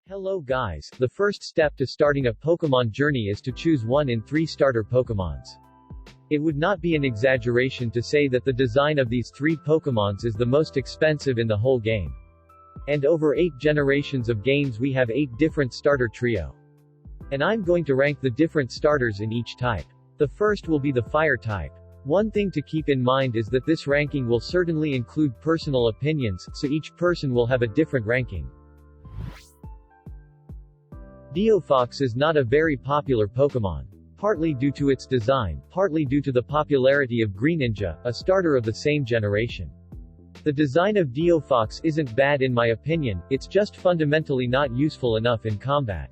Hello guys, the first step to starting a Pokemon journey is to choose one in 3 starter Pokemons. It would not be an exaggeration to say that the design of these 3 Pokemons is the most expensive in the whole game. And over 8 generations of games we have 8 different starter trio. And I'm going to rank the different starters in each type. The first will be the Fire type. One thing to keep in mind is that this ranking will certainly include personal opinions, so each person will have a different ranking. Deofox is not a very popular Pokemon. Partly due to its design, partly due to the popularity of Greninja, a starter of the same generation. The design of Deofox isn't bad in my opinion, it's just fundamentally not useful enough in combat.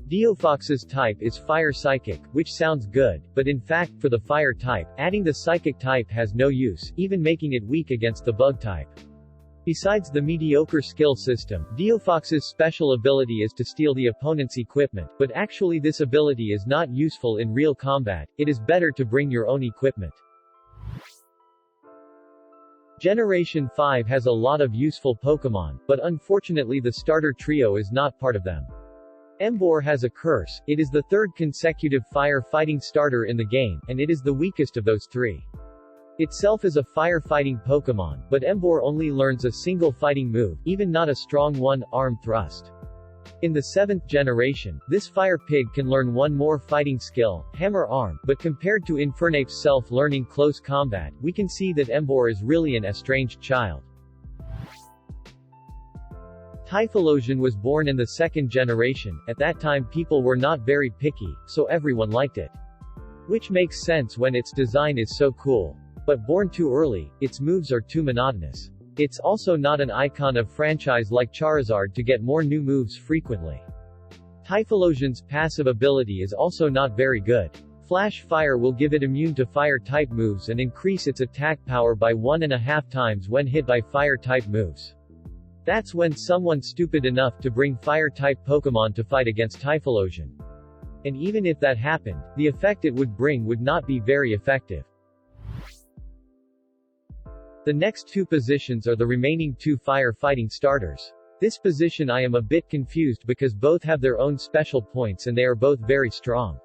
Deofox's type is Fire Psychic, which sounds good, but in fact for the Fire type, adding the Psychic type has no use, even making it weak against the Bug type. Besides the mediocre skill system, Deofox's special ability is to steal the opponent's equipment, but actually this ability is not useful in real combat, it is better to bring your own equipment. Generation 5 has a lot of useful Pokemon, but unfortunately the starter trio is not part of them. Embor has a curse, it is the 3rd consecutive fire fighting starter in the game, and it is the weakest of those 3. Itself is a fire-fighting Pokemon, but Embor only learns a single fighting move, even not a strong one, Arm Thrust. In the 7th generation, this Fire Pig can learn one more fighting skill, Hammer Arm, but compared to Infernape's self-learning close combat, we can see that Embor is really an estranged child. Typhonosian was born in the 2nd generation, at that time people were not very picky, so everyone liked it. Which makes sense when its design is so cool. But born too early, its moves are too monotonous. It's also not an icon of franchise like Charizard to get more new moves frequently. Typhonosian's passive ability is also not very good. Flash Fire will give it immune to Fire-type moves and increase its attack power by 1.5 times when hit by Fire-type moves. That's when someone stupid enough to bring Fire-type Pokemon to fight against Typhonosian. And even if that happened, the effect it would bring would not be very effective. The next 2 positions are the remaining 2 fire-fighting starters. This position I am a bit confused because both have their own special points and they are both very strong.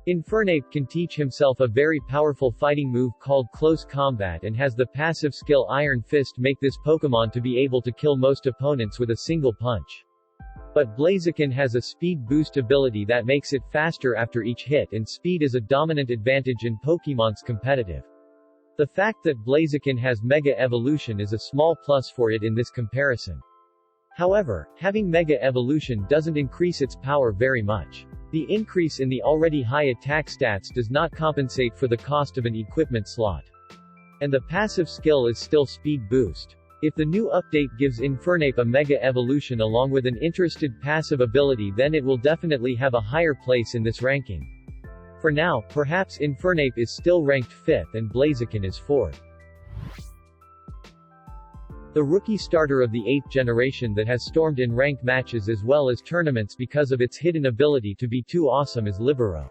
Infernape can teach himself a very powerful fighting move called Close Combat and has the passive skill Iron Fist make this Pokemon to be able to kill most opponents with a single punch. But Blaziken has a speed boost ability that makes it faster after each hit, and speed is a dominant advantage in Pokemon's competitive. The fact that Blaziken has Mega Evolution is a small plus for it in this comparison. However, having Mega Evolution doesn't increase its power very much. The increase in the already high attack stats does not compensate for the cost of an equipment slot. And the passive skill is still Speed Boost. If the new update gives Infernape a Mega Evolution along with an interested passive ability, then it will definitely have a higher place in this ranking. For now, perhaps Infernape is still ranked 5th and Blaziken is 4th. The rookie starter of the 8th generation that has stormed in ranked matches as well as tournaments because of its hidden ability to be too awesome is Libero.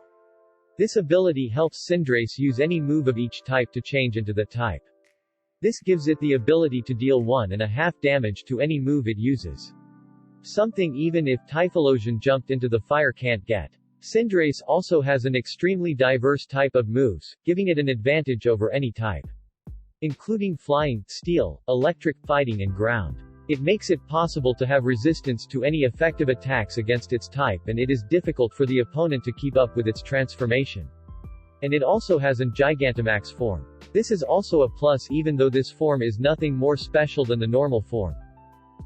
This ability helps Cinderace use any move of each type to change into that type. This gives it the ability to deal 1.5 damage to any move it uses. Something even if Typhonosian jumped into the fire can't get. Cinderace also has an extremely diverse type of moves, giving it an advantage over any type, including flying, steel, electric, fighting and ground. It makes it possible to have resistance to any effective attacks against its type, and it is difficult for the opponent to keep up with its transformation. And it also has an Gigantamax form. This is also a plus even though this form is nothing more special than the normal form.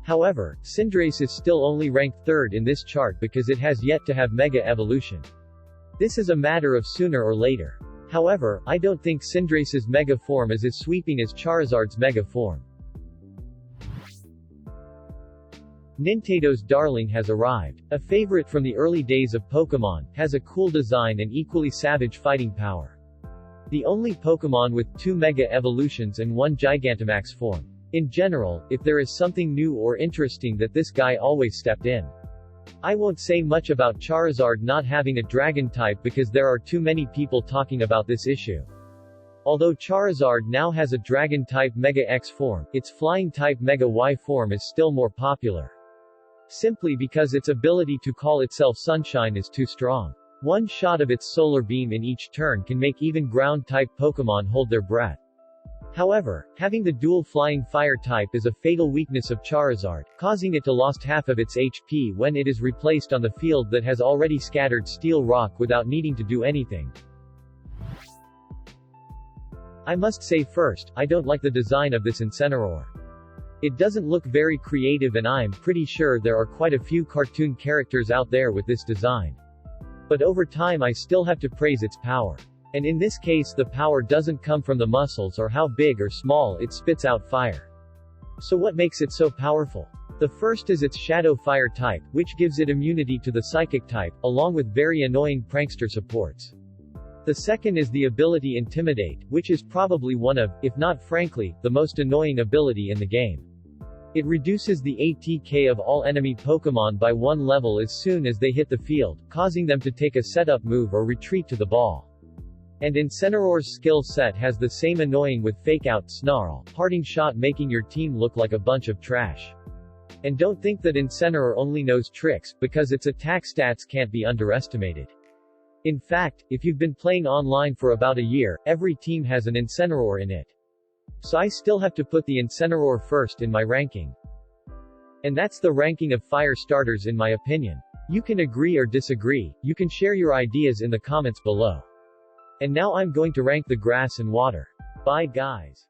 However, Cinderace is still only ranked 3rd in this chart because it has yet to have Mega Evolution. This is a matter of sooner or later. However, I don't think Cinderace's Mega form is as sweeping as Charizard's Mega form. Nintendo's Darling has arrived. A favorite from the early days of Pokemon, has a cool design and equally savage fighting power. The only Pokemon with 2 Mega Evolutions and 1 Gigantamax form. In general, if there is something new or interesting that this guy always stepped in. I won't say much about Charizard not having a dragon type because there are too many people talking about this issue. Although Charizard now has a dragon type Mega X form, its flying type Mega Y form is still more popular. simply because its ability to call itself Sunshine is too strong. One shot of its solar beam in each turn can make even ground-type Pokémon hold their breath. However, having the dual flying fire type is a fatal weakness of Charizard, causing it to lose half of its HP when it is replaced on the field that has already scattered Steel Rock without needing to do anything. I must say first, I don't like the design of this Incineroar. It doesn't look very creative and I'm pretty sure there are quite a few cartoon characters out there with this design. But over time I still have to praise its power. And in this case the power doesn't come from the muscles or how big or small it spits out fire. So what makes it so powerful? The first is its Shadow Fire type, which gives it immunity to the Psychic type, along with very annoying prankster supports. The second is the ability Intimidate, which is probably one of, if not frankly, the most annoying ability in the game. It reduces the ATK of all enemy Pokémon by 1 level as soon as they hit the field, causing them to take a setup move or retreat to the ball. And Incineroar's skill set has the same annoying with Fake Out, Snarl, Parting Shot, making your team look like a bunch of trash. And don't think that Incineroar only knows tricks, because its attack stats can't be underestimated. In fact, if you've been playing online for about a year, every team has an Incineroar in it. So I still have to put the Incineroar first in my ranking. And that's the ranking of fire starters in my opinion. You can agree or disagree, you can share your ideas in the comments below. And now I'm going to rank the grass and water. Bye guys.